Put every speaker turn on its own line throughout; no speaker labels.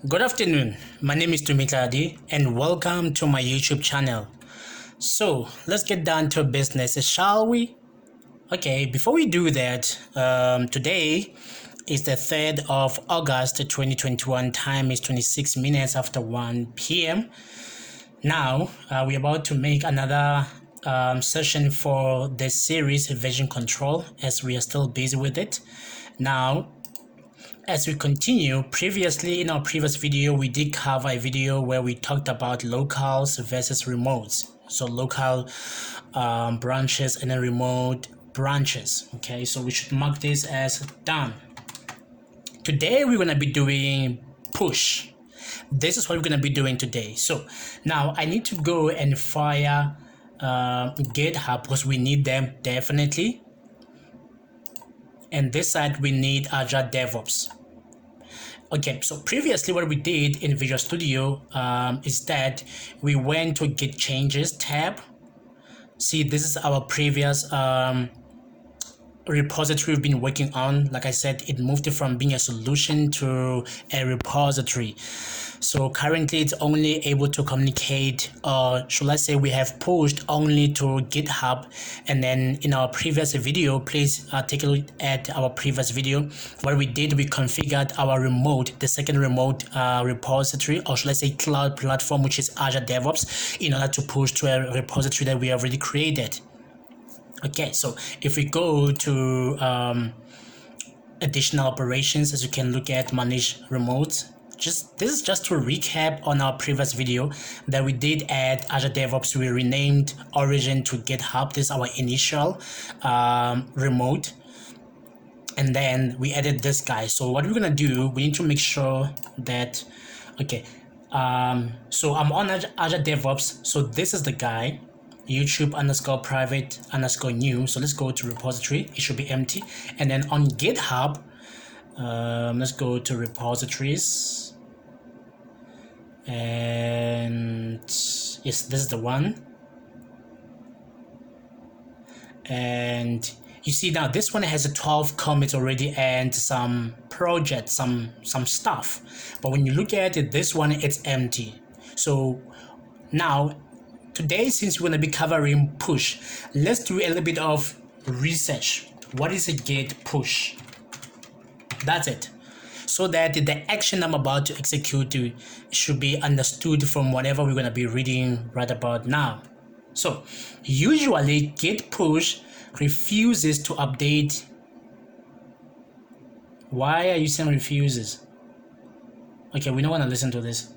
Good afternoon, my name is Tumi Tladi and welcome to my YouTube channel. So let's get down to business, shall we? Okay, before we do that, today is the 3rd of August 2021, time is 26 minutes after 1 p.m. Now, we're about to make another session for the series version control as we are still busy with it. Now, as we continue, previously in our previous video, we did cover a video where we talked about locals versus remotes. So local branches and then remote branches. Okay, so we should mark this as done. Today, we're going to be doing push. This is what we're going to be doing today. So now I need to go and fire GitHub because we need them definitely. And this side, we need Azure DevOps. Okay, so previously what we did in Visual Studio is that we went to Git Changes tab. See, this is our previous repository we've been working on. Like I said, it moved from being a solution to a repository. So currently it's only able to communicate, or should I say we have pushed only to GitHub. And then in our previous video, please take a look at our previous video. What we did, we configured our remote, the second remote repository, or should I say cloud platform, which is Azure DevOps, in order to push to a repository that we have already created. Okay, so if we go to additional operations, as you can look at manage remote, this is just to recap on our previous video that we did add Azure DevOps. We renamed origin to GitHub. This is our initial remote, and then we added this guy. So what we're gonna do, we need to make sure that, okay, so I'm on Azure DevOps. So this is the guy, YouTube _private_new. So let's go to repository. It should be empty. And then on GitHub, let's go to repositories. And yes, this is the one. And you see now this one has a 12 commits already and some projects, some stuff. But when you look at it, this one, it's empty. So now today, since we're going to be covering push, let's do a little bit of research. What is a git push? That's it. So that the action I'm about to execute should be understood from whatever we're going to be reading right about now. So usually git push refuses to update. Why are you saying refuses? Okay, we don't want to listen to this.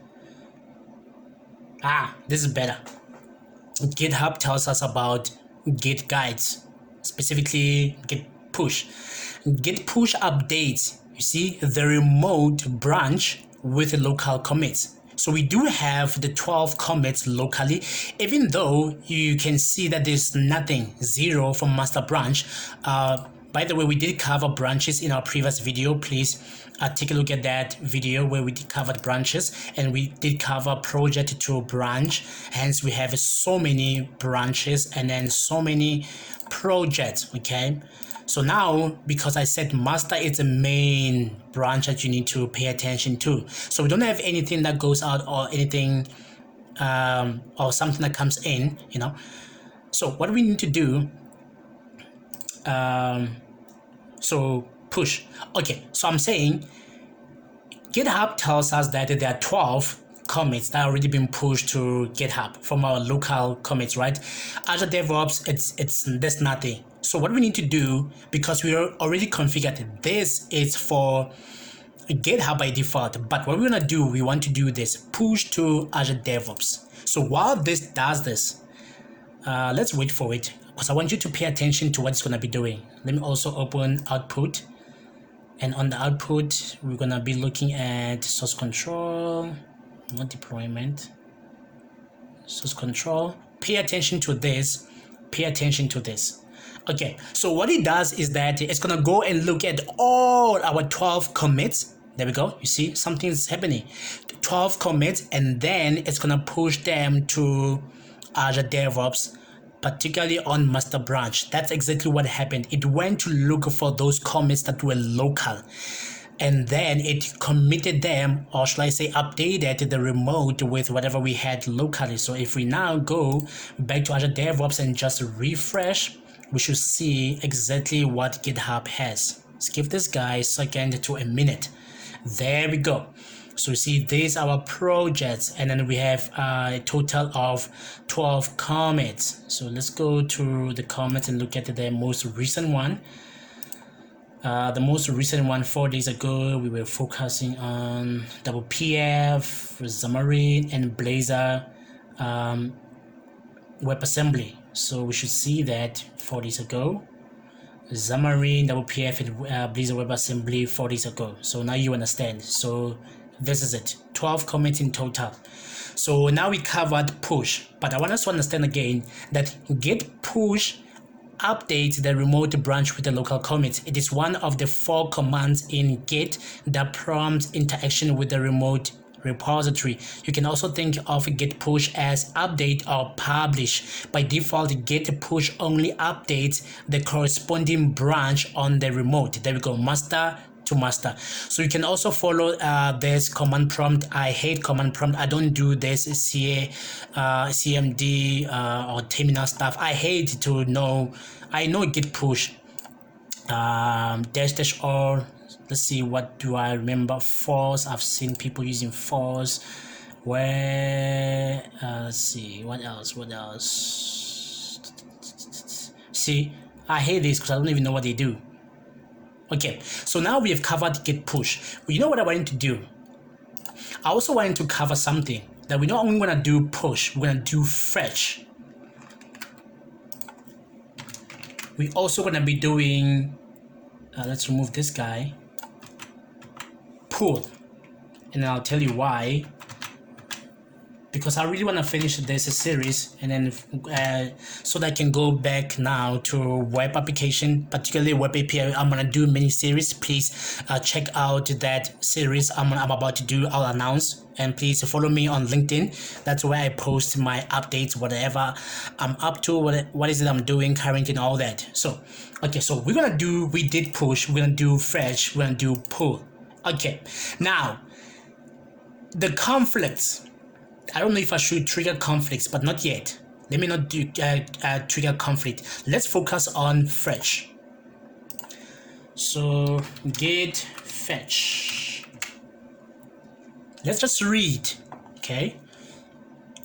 This is better. GitHub tells us about Git guides, specifically Git push. Git push updates, you see, the remote branch with local commits. So we do have the 12 commits locally, even though you can see that there's nothing, 0 from master branch. By the way, we did cover branches in our previous video. Please take a look at that video where we did cover branches, and we did cover project to branch. Hence, we have so many branches and then so many projects. Okay, so now because I said master is the main branch that you need to pay attention to. So we don't have anything that goes out or anything or something that comes in. So what we need to do. So push. Okay, so I'm saying GitHub tells us that there are 12 commits that already been pushed to GitHub from our local commits, right? Azure DevOps, there's nothing. So what we need to do, because we are already configured, this is for GitHub by default, but what we're gonna do, we want to do this push to Azure DevOps. So while this does this, let's wait for it, because I want you to pay attention to what it's going to be doing. Let me also open output, and on the output we're going to be looking at source control, not deployment, source control. Pay attention to this, pay attention to this. Okay, so what it does is that it's going to go and look at all our 12 commits. There we go, you see something is happening, 12 commits, and then it's going to push them to Azure DevOps, particularly on master branch. That's exactly what happened. It went to look for those commits that were local, and then it committed them, or should I say updated the remote with whatever we had locally. So if we now go back to Azure DevOps and just refresh, we should see exactly what GitHub has. Let's give this guy a second to a minute. There we go. So you see, these are our projects, and then we have a total of 12 commits. So let's go to the commits and look at the most recent one. The most recent one, 4 days ago, we were focusing on WPF, Xamarin, and Blazor WebAssembly. So we should see that 4 days ago, Xamarin, WPF, and Blazor WebAssembly 4 days ago. So now you understand. So this is it, 12 commits in total. So now we covered push, but I want us to understand again that git push updates the remote branch with the local commit. It is one of the 4 commands in Git that prompts interaction with the remote repository. You can also think of git push as update or publish. By default, git push only updates the corresponding branch on the remote. There we go, master to master. So you can also follow this command prompt. I hate command prompt. I don't do this CMD or terminal stuff. I hate to know. I know git push dash all. Let's see, what do I remember? Force. I've seen people using force. Where let's see, what else? See, I hate this because I don't even know what they do. Okay, so now we have covered git push. You know what I wanted to do? I also wanted to cover something that we not only want to do push, we're going to do fetch. We also going to be doing, let's remove this guy, pull. And I'll tell you why. Because I really want to finish this series, and then so that I can go back now to web application, particularly web API. I'm gonna do mini series. Please check out that series I'm about to do. I'll announce, and please follow me on LinkedIn. That's where I post my updates, whatever I'm up to, what is it I'm doing currently, and all that. So okay, so we did push, we're gonna do fetch, we're gonna do pull. Okay, now the conflicts. I don't know if I should trigger conflicts, but not yet. Let me not do trigger conflict. Let's focus on fetch. So git fetch. Let's just read. Okay.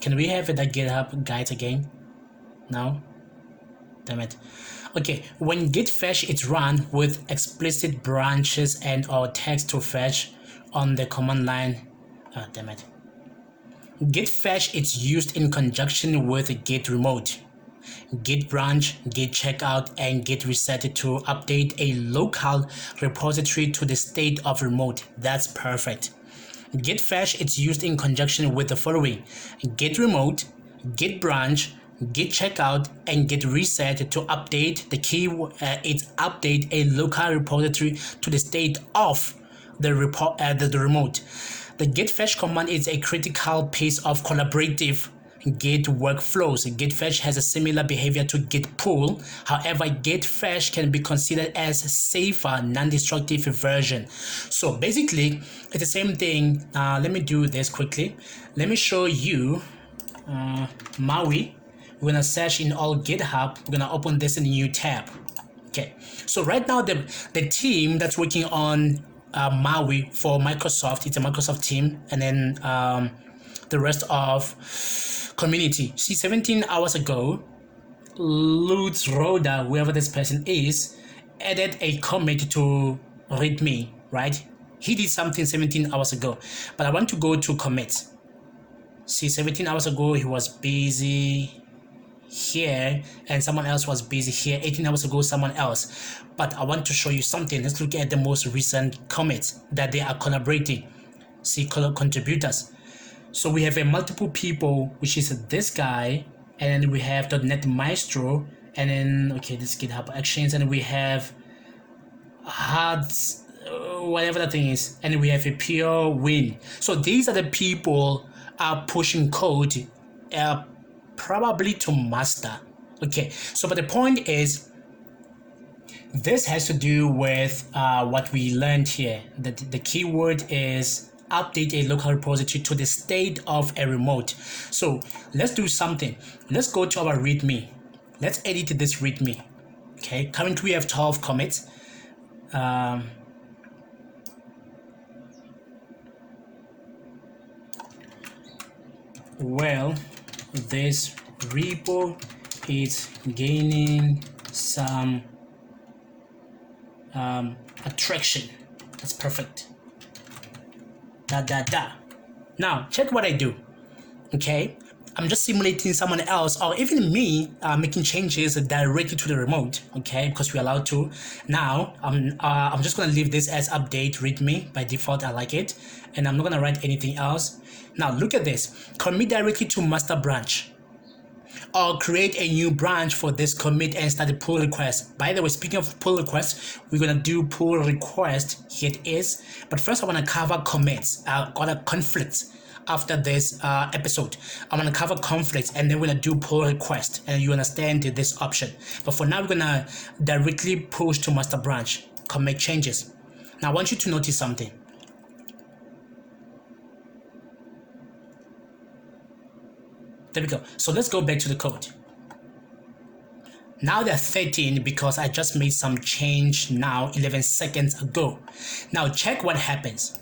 Can we have it at GitHub guide again? No. Damn it. Okay. When git fetch is run with explicit branches and or text to fetch on the command line. Damn it. Git fetch is used in conjunction with git remote, git branch, git checkout, and git reset to update a local repository to the state of remote. That's perfect. Git fetch is used in conjunction with the following: git remote, git branch, git checkout, and git reset to update the key. It update a local repository to the state of the remote. The git fetch command is a critical piece of collaborative Git workflows. Git fetch has a similar behavior to git pull. However, git fetch can be considered as a safer, non-destructive version. So basically, it's the same thing. Let me do this quickly. Let me show you Maui. We're gonna search in all GitHub. We're gonna open this in a new tab. Okay. So right now, the team that's working on Maui for Microsoft, it's a Microsoft team, and then the rest of community. See, 17 hours ago, Lutz Roda, whoever this person is, added a commit to Readme, right? He did something 17 hours ago, but I want to go to commits. See, 17 hours ago, he was busy here and someone else was busy here. 18 hours ago, someone else. But I want to show you something. Let's look at the most recent commits that they are collaborating. See, contributors. So we have a multiple people, which is this guy, and then we have .NET Maestro, and then okay, this GitHub Actions, and we have Hearts, whatever the thing is, and we have a Pure Win. So these are the people are pushing code, probably to master. Okay, so but the point is, This has to do with what we learned here. The keyword is update a local repository to the state of a remote. So let's do something. Let's go to our readme. Let's edit this readme. Okay, currently we have 12 commits. Well, this repo is gaining some attraction. That's perfect. Now check what I do. Okay, I'm just simulating someone else or even me making changes directly to the remote. Okay, because we're allowed to. Now I'm just gonna leave this as update readme by default. I like it, and I'm not gonna write anything else. Now look at this. Commit directly to master branch, or create a new branch for this commit and start a pull request. By the way, speaking of pull request, we're gonna do pull request. Here it is. But first, I wanna cover commits. Conflicts. After this episode, I'm gonna cover conflicts, and then we're gonna do pull request, and you understand this option. But for now, we're gonna directly push to master branch, commit changes. Now, I want you to notice something. There we go. So let's go back to the code. Now they're 13 because I just made some change now 11 seconds ago. Now check what happens.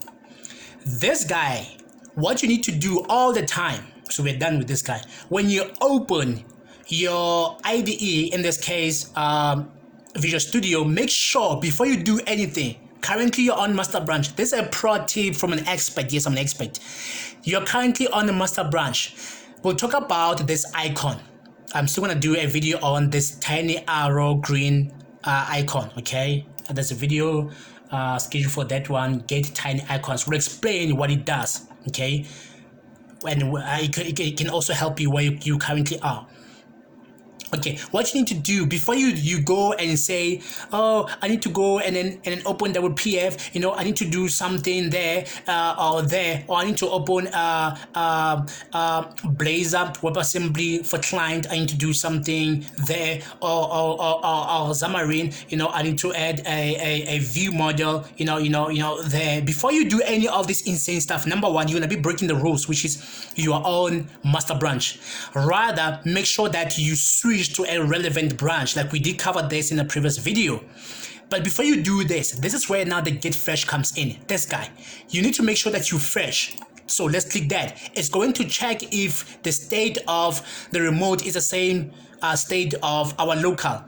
This guy, what you need to do all the time, so we're done with this guy. When you open your IDE, in this case, Visual Studio, make sure before you do anything, currently you're on master branch. This is a pro tip from an expert. Yes, I'm an expert. You're currently on the master branch. We'll talk about this icon. I'm still gonna do a video on this tiny arrow green icon. Okay, there's a video scheduled for that one. Get tiny icons. We'll explain what it does. Okay, and it can also help you where you currently are. Okay, what you need to do before you go and say, oh, I need to go and then open WPF, you know, I need to do something there, or I need to open Blazor WebAssembly for client, I need to do something there, or Xamarin, you know, I need to add a view model, you know there. Before you do any of this insane stuff, number one, you're gonna be breaking the rules, which is your own master branch. Rather, make sure that you switch to a relevant branch, like we did cover this in a previous video. But before you do this is where now the get fresh comes in. This guy, you need to make sure that you fresh. So let's click that. It's going to check if the state of the remote is the same state of our local,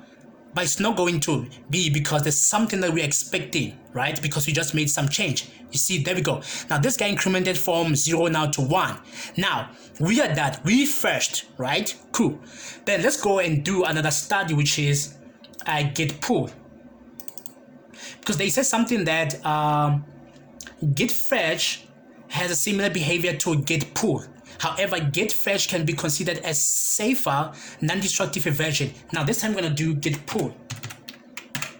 but it's not going to be because there's something that we're expecting, right? Because we just made some change. You see, there we go. Now this guy incremented from 0 now to 1. Now we are that, we first, right? Cool. Then let's go and do another study, which is get pull, because they said something that get fetch has a similar behavior to get pull. However, get fetch can be considered as safer, non-destructive version. Now this time I'm gonna do get pull.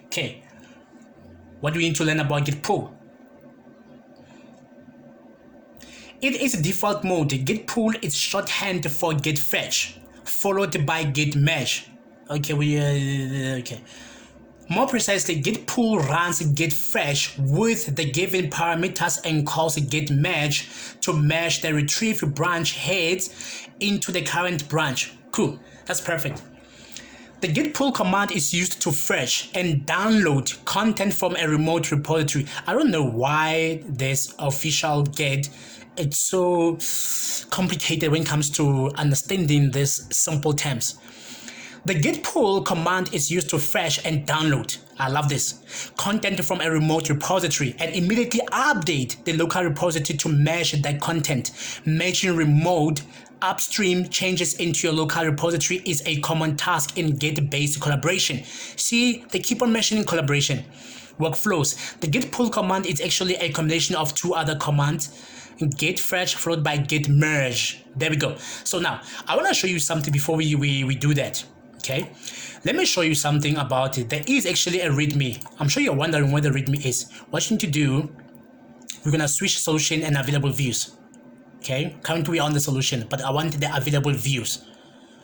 Okay, what do we need to learn about get pull? It is default mode. Get pull is shorthand for get fetch, followed by get merge. Okay, okay. More precisely, get pull runs get fetch with the given parameters and calls get merge to merge the retrieved branch heads into the current branch. Cool, that's perfect. The get pull command is used to fetch and download content from a remote repository. I don't know why this official get, it's so complicated when it comes to understanding these simple terms. The get pull command is used to fetch and download, I love this, content from a remote repository and immediately update the local repository to merge that content. Merging remote upstream changes into your local repository is a common task in Git-based collaboration. See, they keep on mentioning collaboration. Workflows. The get pull command is actually a combination of two other commands, get fetch followed by get merge. There we go. So now I want to show you something before we do that. Okay, let me show you something about it. There is actually a readme. I'm sure you're wondering what the readme is. What you need to do, we're gonna switch solution and available views. Okay, currently we're on the solution, but I want the available views.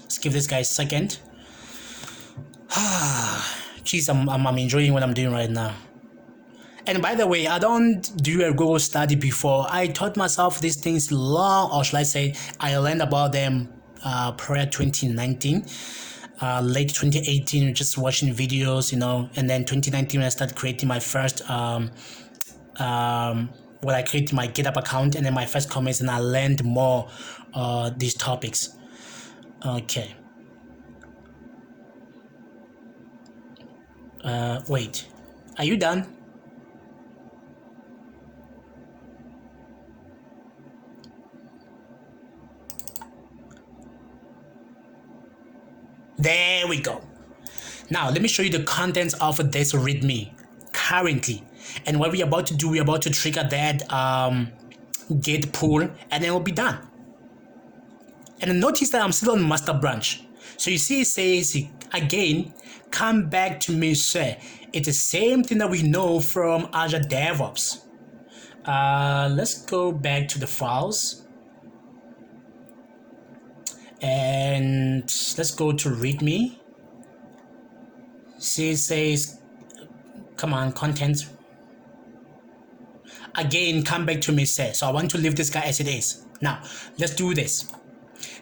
Let's give this guy a second. Geez, I'm enjoying what I'm doing right now. And by the way, I don't do a Google study before. I taught myself these things long, or should I say, I learned about them prior 2019, late 2018, just watching videos, and then 2019 when I started creating my first I created my GitHub account and then my first comments, and I learned more these topics. Okay. Wait, are you done? There we go. Now let me show you the contents of this Readme currently, and what we're about to do, we're about to trigger that git pull, and then we'll be done. And notice that I'm still on master branch. So you see it says again, come back to me, sir. It's the same thing that we know from Azure DevOps. Let's go back to the files. And let's go to Readme. See, it says, come on, content. Again, come back to me, sir. So I want to leave this guy as it is. Now, let's do this.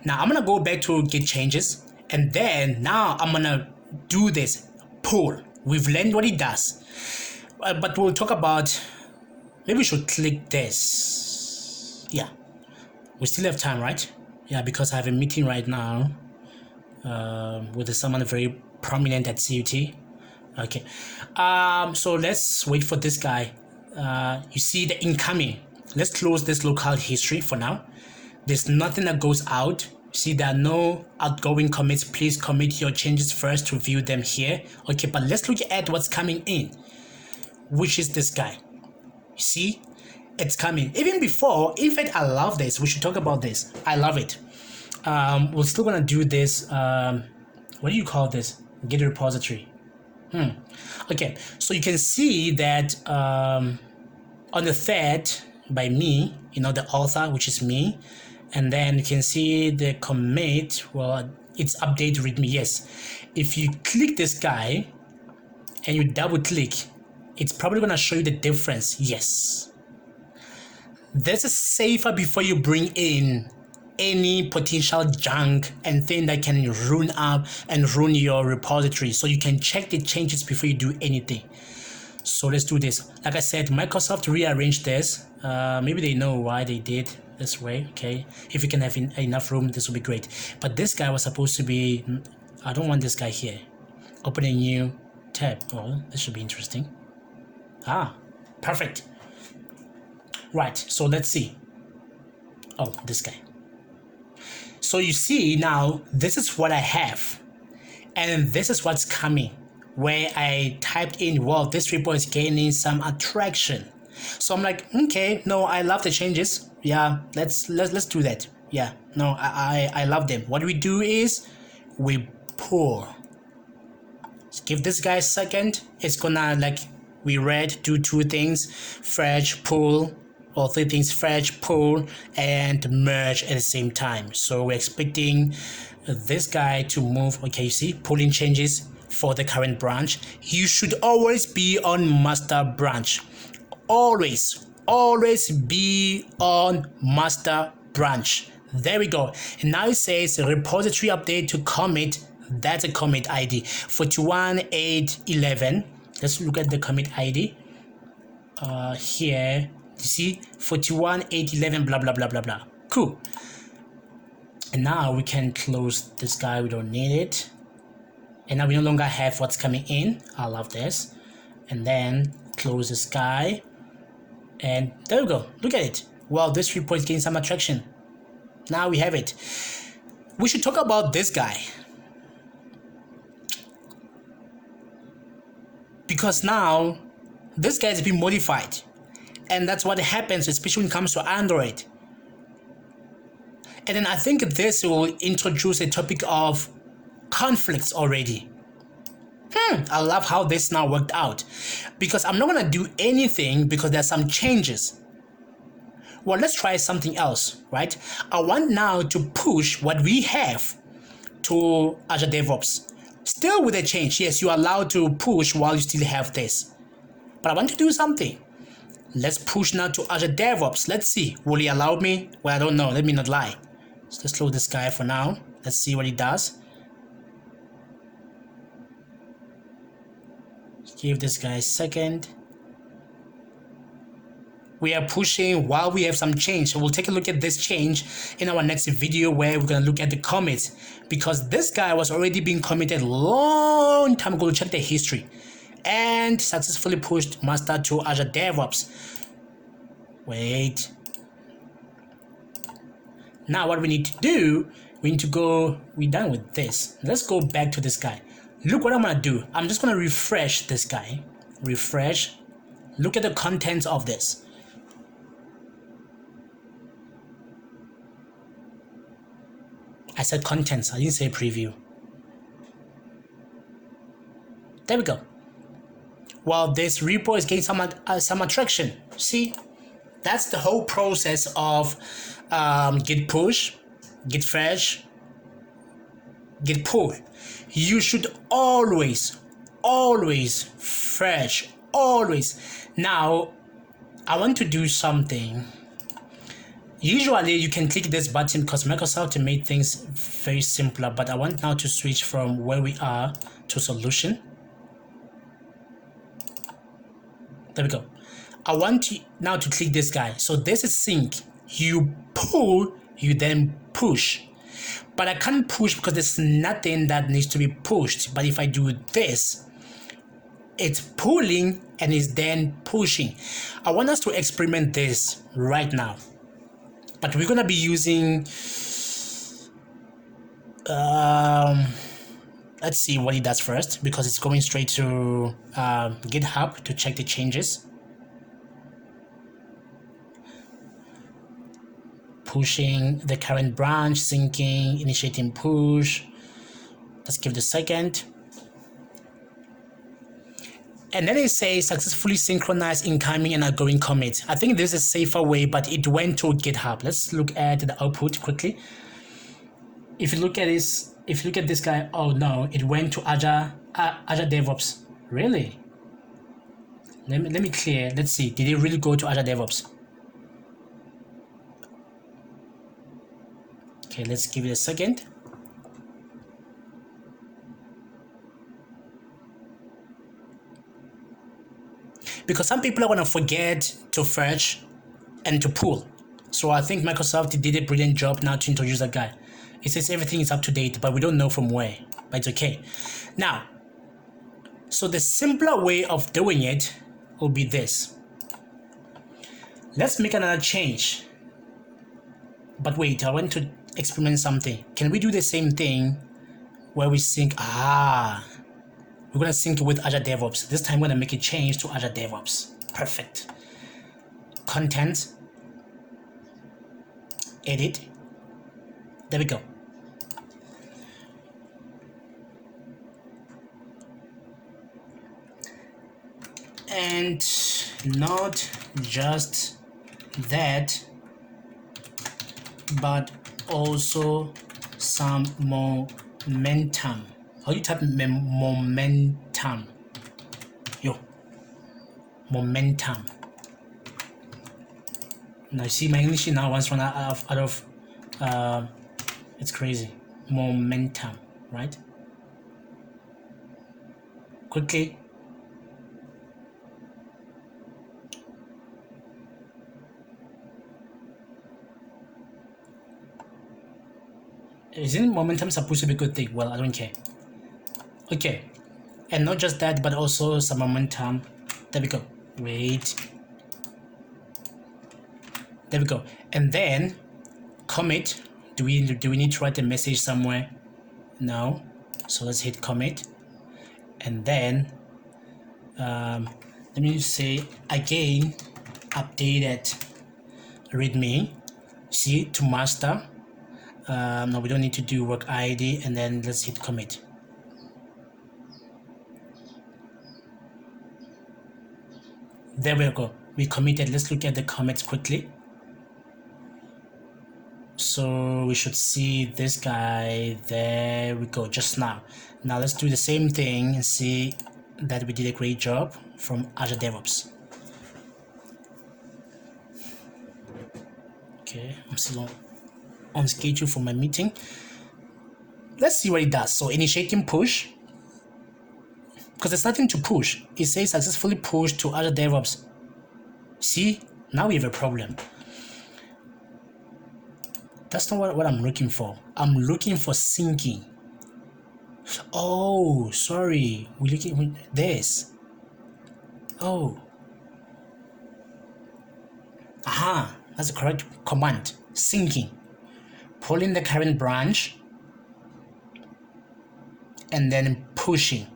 Now, I'm going to go back to Git changes. And then now I'm going to do this pull. We've learned what it does. But we'll talk about, maybe we should click this. Yeah. We still have time, right? Yeah, because I have a meeting right now with someone very prominent at CUT. Okay. So let's wait for this guy. You see the incoming. Let's close this local history for now. There's nothing that goes out. See, there are no outgoing commits. Please commit your changes first to view them here. Okay, but let's look at what's coming in, which is this guy. You see, it's coming. Even before, in fact, I love this. We should talk about this. I love it. We're still gonna do this. What do you call this? Git repository. Okay, so you can see that on the thread by me, the author, which is me, and then you can see the commit. Well, it's update readme. Yes, if you click this guy and you double click, it's probably gonna show you the difference. Yes, this is safer before you bring in any potential junk and thing that can ruin up and ruin your repository. So you can check the changes before you do anything. So let's do this. Like I said, Microsoft rearranged this. Maybe they know why they did this way. Okay, if you can have enough room, this will be great. But this guy was supposed to be, I don't want this guy here. Open a new tab. Oh, this should be interesting. Perfect. Right, so let's see. Oh, this guy. So you see now, this is what I have, and this is what's coming, where I typed in, well, this repo is gaining some attraction. So I'm like, okay, no, I love the changes. Yeah, let's do that. Yeah, no, I love them. What we do is we pull. Let's give this guy a second. It's gonna, like we read, do two things: fetch, pull, or three things: fetch, pull, and merge at the same time. So we're expecting this guy to move. Okay, you see, pulling changes for the current branch. You should always be on master branch. Always be on master branch. There we go. And now it says repository update to commit. That's a commit ID 41811. Let's look at the commit ID here. You see, 41811 blah blah blah blah blah. Cool. And now we can close this guy. We don't need it. And now we no longer have what's coming in. I love this. And then close this guy. And there we go. Look at it. Wow, this report is getting some attraction. Now we have it. We should talk about this guy, because now this guy has been modified, and that's what happens, especially when it comes to Android. And then I think this will introduce a topic of conflicts already. I love how this now worked out, because I'm not gonna do anything because there's some changes. Well, let's try something else, right? I want now to push what we have to Azure DevOps. Still with a change. Yes, you're allowed to push while you still have this. But I want to do something. Let's push now to Azure DevOps. Let's see. Will he allow me? Well, I don't know. Let me not lie. So let's close this guy for now. Let's see what he does. Give this guy a second. We are pushing while we have some change. So we'll take a look at this change in our next video where we're going to look at the commits, because this guy was already being committed long time ago. Check the history and successfully pushed master to Azure DevOps. Wait. Now what we need to do, we need to go, we're done with this. Let's go back to this guy. Look what I'm going to do. I'm just going to refresh this guy. Refresh. Look at the contents of this. I said contents, I didn't say preview. There we go. Well, this repo is getting some attraction. See, that's the whole process of git push, git fetch, git pull. You should always fetch, always. Now, I want to do something. Usually you can click this button because Microsoft made things very simpler, but I want now to switch from where we are to solution. There we go. I want to now to click this guy. So this is sync. You pull, you then push. But I can't push because there's nothing that needs to be pushed. But if I do this, it's pulling and it's then pushing. I want us to experiment this right now. But we're gonna be using, let's see what it does first, because it's going straight to GitHub to check the changes. Pushing the current branch, syncing, initiating push. Let's give it a second. And then it says successfully synchronized incoming and outgoing commit. I think this is a safer way, but it went to GitHub. Let's look at the output quickly. If you look at this guy, oh no, it went to Azure DevOps. Really? Let me clear. Let's see. Did it really go to Azure DevOps? Okay, let's give it a second. Because some people are going to forget to fetch and to pull. So I think Microsoft did a brilliant job now to introduce that guy. It says everything is up to date, but we don't know from where, but it's okay. Now, so the simpler way of doing it will be this. Let's make another change. But wait, I want to experiment something. Can we do the same thing where we sync? We're going to sync it with Azure DevOps. This time we're going to make a change to Azure DevOps. Perfect. Content. Edit. There we go. And not just that, but also some momentum. How do you type momentum? Yo, momentum. Now you see my English now once run out of it's crazy. Momentum, right? Quickly. Isn't momentum supposed to be a good thing? Well, I don't care. Okay, and not just that, but also some momentum. There we go. Wait. There we go. And then commit. Do we need to write a message somewhere? No. So let's hit commit. And then let me say again updated readme. See, to master. No, we don't need to do work ID, and then let's hit commit. There we go. We committed. Let's look at the commits quickly. So we should see this guy. There we go, just now. Now let's do the same thing and see that we did a great job from Azure DevOps. Okay, I'm still on schedule for my meeting. Let's see what it does. So initiating push, because there's nothing to push. It says successfully pushed to Azure DevOps. See, now we have a problem. That's not what I'm looking for. I'm looking for syncing. Oh, sorry. We're looking at this. Oh. Aha, that's the correct command. Syncing. Pulling the current branch and then pushing.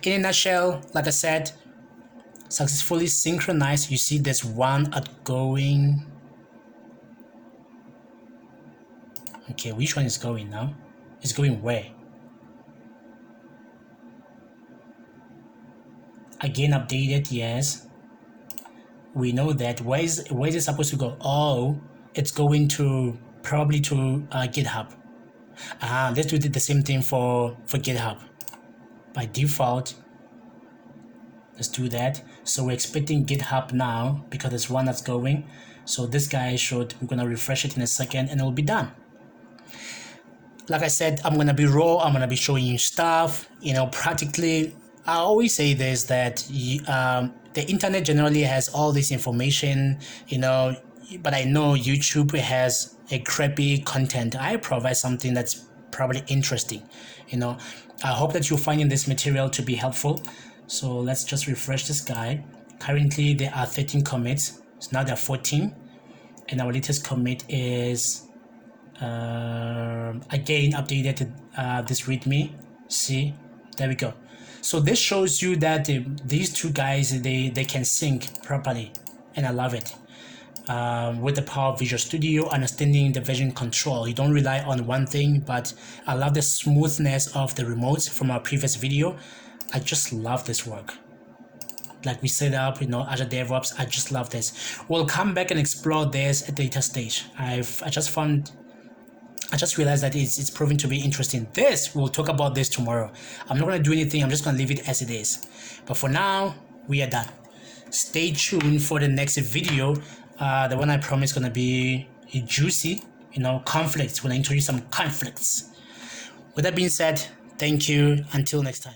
In a nutshell, like I said, successfully synchronized. You see there's one outgoing. Okay, which one is going now? It's going where? Again updated, yes. We know that. Where is it supposed to go? Oh, it's going to probably to GitHub. Let's do the same thing for GitHub. By default, let's do that. So we're expecting GitHub now because there's one that's going. So this guy we're gonna refresh it in a second and it'll be done. Like I said, I'm gonna be raw. I'm gonna be showing you stuff. Practically, I always say this, that the internet generally has all this information, but I know YouTube has a crappy content. I provide something that's probably interesting. I hope that you're finding this material to be helpful. So let's just refresh this guy. Currently there are 13 commits, so now there are 14, and our latest commit is again updated this readme. See, there we go. So this shows you that these two guys, they can sync properly, and I love it. With the power of Visual Studio, understanding the version control, you don't rely on one thing, but I love the smoothness of the remotes from our previous video. I just love this work. Like we set up, Azure DevOps. I just love this. We'll come back and explore this at the later stage. I just realized that it's proving to be interesting. We'll talk about this tomorrow. I'm not going to do anything. I'm just going to leave it as it is. But for now, we are done. Stay tuned for the next video. The one I promise is going to be juicy, conflicts. We're going to introduce some conflicts. With that being said, thank you. Until next time.